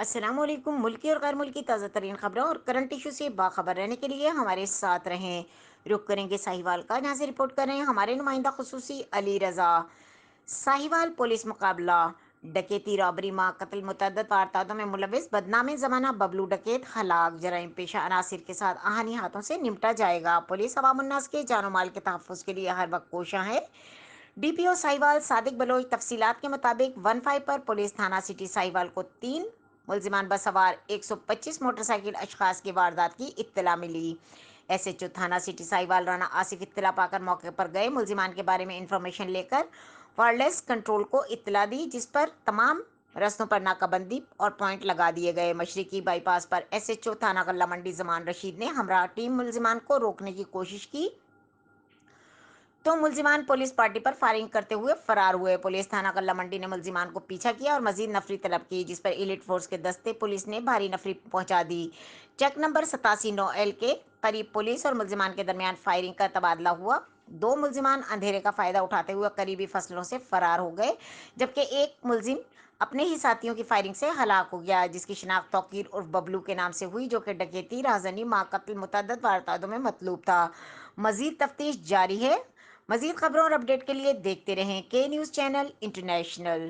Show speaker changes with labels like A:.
A: السلام علیکم۔ ملکی اور غیر ملکی تازہ ترین خبروں اور کرنٹ ایشو سے باخبر رہنے کے لیے ہمارے ساتھ رہیں۔ رخ کریں گے ساہیوال کا، جہاں سے رپورٹ کر رہے ہیں ہمارے نمائندہ خصوصی علی رضا۔ ساہیوال پولیس مقابلہ، ڈکیتی، رابری، ماں قتل، متعدد وارداتوں میں ملوث بدنام زمانہ ببلو ڈکیت ہلاک، جرائم پیشہ عناصر کے ساتھ آہنی ہاتھوں سے نمٹا جائے گا۔ پولیس عوام الناس کے جان و مال کے تحفظ کے لیے ہر وقت کوشاں ہے۔ ڈی پی او ساہیوال صادق بلوچ تفصیلات کے مطابق 15 پر پولیس تھانہ سٹی ساہیوال کو 3 ملزمان بسوار 125 موٹر سائیکل اشخاص کی واردات کی اطلاع ملی۔ ایس ایچ او تھانہ سٹی ساہیوال رانا آصف اطلاع پا کر موقع پر گئے، ملزمان کے بارے میں انفارمیشن لے کر وائرلیس کنٹرول کو اطلاع دی، جس پر تمام رستوں پر ناکہ بندی اور پوائنٹ لگا دیے گئے۔ مشرقی بائی پاس پر ایس ایچ او تھانہ غلہ منڈی زمان رشید نے ہمراہ ٹیم ملزمان کو روکنے کی کوشش کی تو ملزمان پولیس پارٹی پر فائرنگ کرتے ہوئے فرار ہوئے۔ پولیس تھانہ غلہ منڈی نے ملزمان کو پیچھا کیا اور مزید نفری طلب کی، جس پر ایلیٹ فورس کے دستے پولیس نے بھاری نفری پہنچا دی۔ چیک نمبر 87-9L کے قریب پولیس اور ملزمان کے درمیان فائرنگ کا تبادلہ ہوا۔ 2 ملزمان اندھیرے کا فائدہ اٹھاتے ہوئے قریبی فصلوں سے فرار ہو گئے، جبکہ ایک ملزم اپنے ہی ساتھیوں کی فائرنگ سے ہلاک ہو گیا، جس کی شناخت توقیر عرف ببلو کے نام سے ہوئی، جو کہ ڈکیتی، رہزنی، ماں قتل، متعدد وارداتوں میں مطلوب تھا۔ مزید تفتیش جاری ہے۔ مزید خبروں اور اپڈیٹ کے لیے دیکھتے رہیں کے نیوز چینل انٹرنیشنل۔